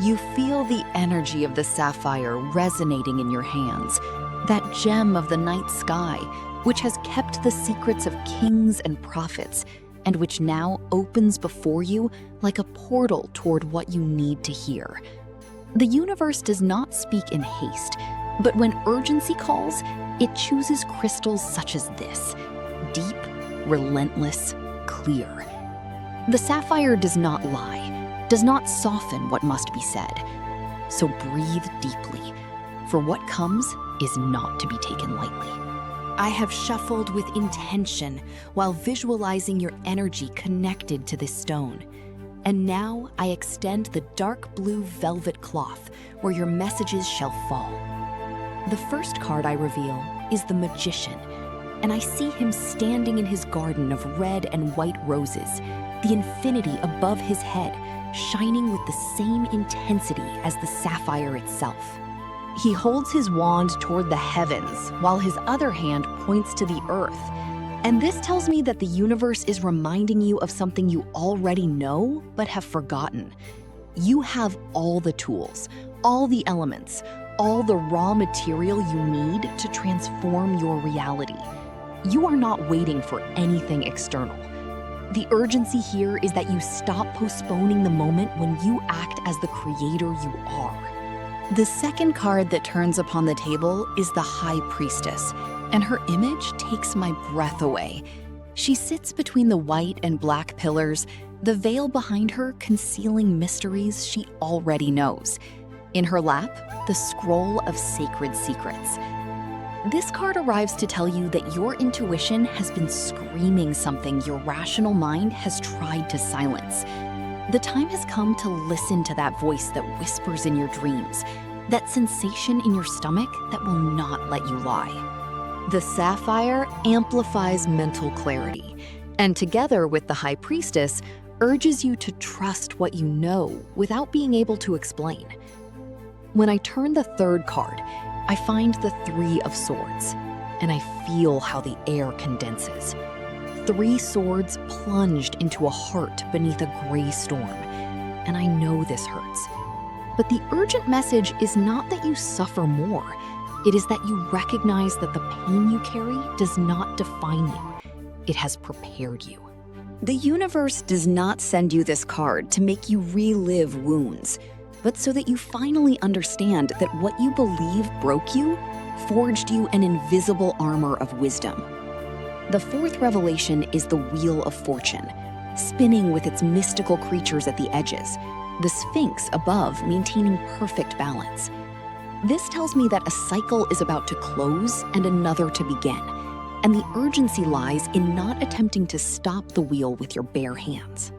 You feel the energy of the sapphire resonating in your hands, that gem of the night sky, which has kept the secrets of kings and prophets, and which now opens before you like a portal toward what you need to hear. The universe does not speak in haste, but when urgency calls, it chooses crystals such as this, deep, relentless, clear. The sapphire does not lie, does not soften what must be said. So breathe deeply, for what comes is not to be taken lightly. I have shuffled with intention while visualizing your energy connected to this stone. And now I extend the dark blue velvet cloth where your messages shall fall. The first card I reveal is the Magician, and I see him standing in his garden of red and white roses, the infinity above his head, shining with the same intensity as the sapphire itself. He holds his wand toward the heavens, while his other hand points to the earth. And this tells me that the universe is reminding you of something you already know but have forgotten. You have all the tools, all the elements, all the raw material you need to transform your reality. You are not waiting for anything external. The urgency here is that you stop postponing the moment when you act as the creator you are. The second card that turns upon the table is the High Priestess, and her image takes my breath away. She sits between the white and black pillars, the veil behind her concealing mysteries she already knows. In her lap, the scroll of sacred secrets. This card arrives to tell you that your intuition has been screaming something your rational mind has tried to silence. The time has come to listen to that voice that whispers in your dreams, that sensation in your stomach that will not let you lie. The sapphire amplifies mental clarity, and together with the High Priestess, urges you to trust what you know without being able to explain. When I turn the third card, I find the Three of Swords, and I feel how the air condenses. 3 swords plunged into a heart beneath a gray storm, and I know this hurts. But the urgent message is not that you suffer more. It is that you recognize that the pain you carry does not define you. It has prepared you. The universe does not send you this card to make you relive wounds, but so that you finally understand that what you believe broke you forged you an invisible armor of wisdom. The fourth revelation is the Wheel of Fortune, spinning with its mystical creatures at the edges, the Sphinx above maintaining perfect balance. This tells me that a cycle is about to close and another to begin, and the urgency lies in not attempting to stop the wheel with your bare hands.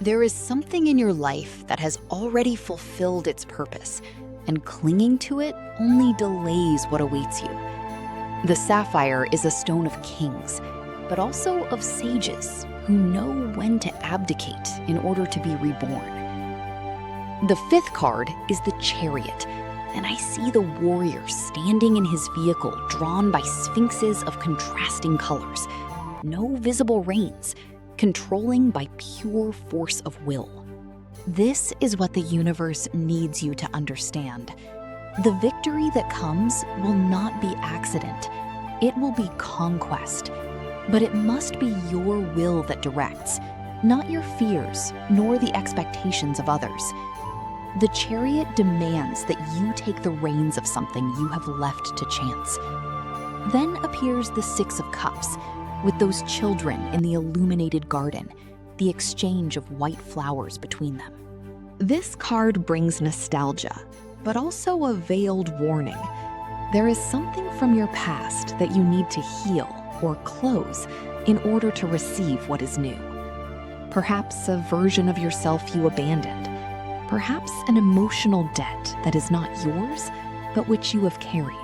There is something in your life that has already fulfilled its purpose, and clinging to it only delays what awaits you. The sapphire is a stone of kings, but also of sages who know when to abdicate in order to be reborn. The fifth card is the Chariot, and I see the warrior standing in his vehicle drawn by sphinxes of contrasting colors, no visible reins, controlling by pure force of will. This is what the universe needs you to understand. The victory that comes will not be accident. It will be conquest. But it must be your will that directs, not your fears, nor the expectations of others. The Chariot demands that you take the reins of something you have left to chance. Then appears the Six of Cups, with those children in the illuminated garden, the exchange of white flowers between them. This card brings nostalgia, but also a veiled warning. There is something from your past that you need to heal or close in order to receive what is new. Perhaps a version of yourself you abandoned. Perhaps an emotional debt that is not yours, but which you have carried.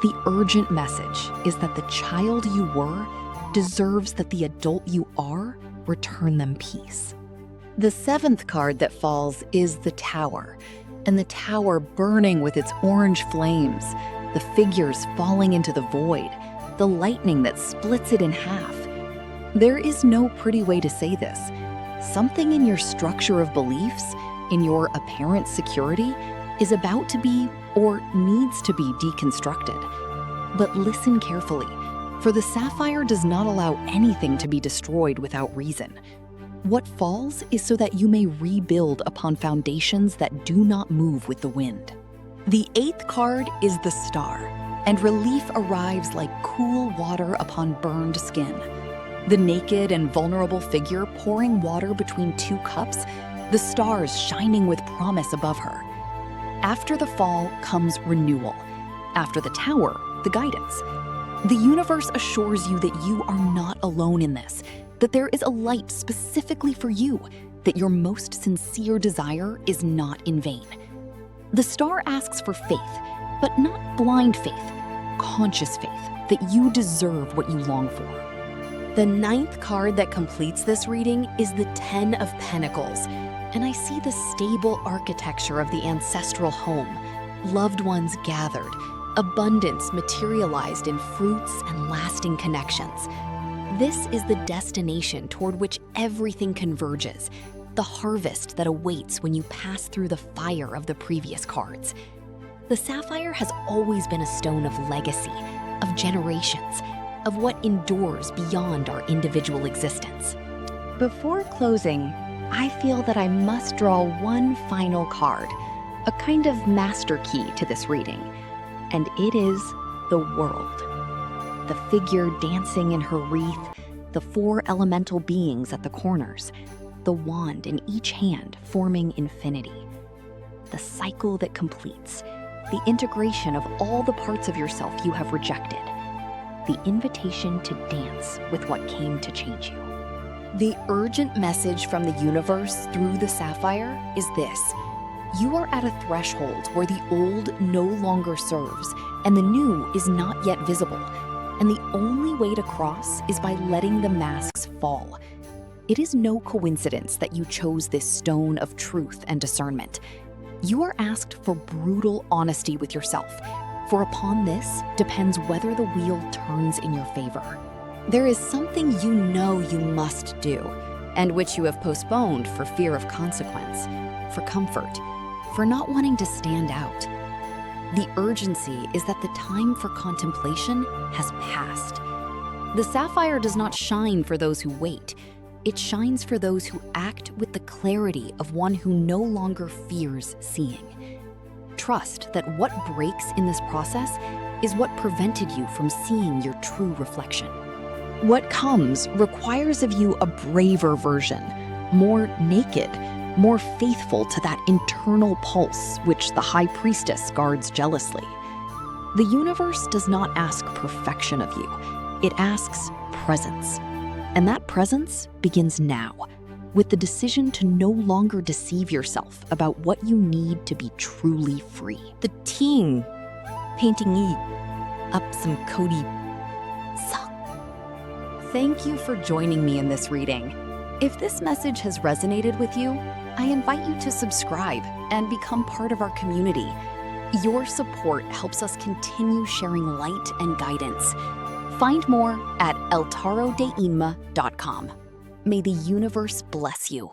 The urgent message is that the child you were deserves that the adult you are return them peace. The seventh card that falls is the Tower, and the tower burning with its orange flames, the figures falling into the void, the lightning that splits it in half. There is no pretty way to say this. Something in your structure of beliefs, in your apparent security is about to be or needs to be deconstructed. But listen carefully, for the sapphire does not allow anything to be destroyed without reason. What falls is so that you may rebuild upon foundations that do not move with the wind. The 8th card is the Star, and relief arrives like cool water upon burned skin. The naked and vulnerable figure pouring water between 2 cups, the stars shining with promise above her. After the fall comes renewal. After the tower, the guidance. The universe assures you that you are not alone in this, that there is a light specifically for you, that your most sincere desire is not in vain. The Star asks for faith, but not blind faith, conscious faith that you deserve what you long for. The 9th card that completes this reading is the 10 of Pentacles, and I see the stable architecture of the ancestral home, loved ones gathered, abundance materialized in fruits and lasting connections. This is the destination toward which everything converges, the harvest that awaits when you pass through the fire of the previous cards. The sapphire has always been a stone of legacy, of generations, of what endures beyond our individual existence. Before closing, I feel that I must draw one final card, a kind of master key to this reading, and it is the World. The figure dancing in her wreath, the 4 elemental beings at the corners, the wand in each hand forming infinity. The cycle that completes, the integration of all the parts of yourself you have rejected, the invitation to dance with what came to change you. The urgent message from the universe through the sapphire is this: you are at a threshold where the old no longer serves and the new is not yet visible. And the only way to cross is by letting the masks fall. It is no coincidence that you chose this stone of truth and discernment. You are asked for brutal honesty with yourself, for upon this depends whether the wheel turns in your favor. There is something you know you must do, and which you have postponed for fear of consequence, for comfort, for not wanting to stand out. The urgency is that the time for contemplation has passed. The sapphire does not shine for those who wait. It shines for those who act with the clarity of one who no longer fears seeing. Trust that what breaks in this process is what prevented you from seeing your true reflection. What comes requires of you a braver version, more naked, more faithful to that internal pulse which the High Priestess guards jealously. The universe does not ask perfection of you. It asks presence. And that presence begins now, with the decision to no longer deceive yourself about what you need to be truly free. The ting, painting up some Cody. Thank you for joining me in this reading. If this message has resonated with you, I invite you to subscribe and become part of our community. Your support helps us continue sharing light and guidance. Find more at TarotByInma.com. May the universe bless you.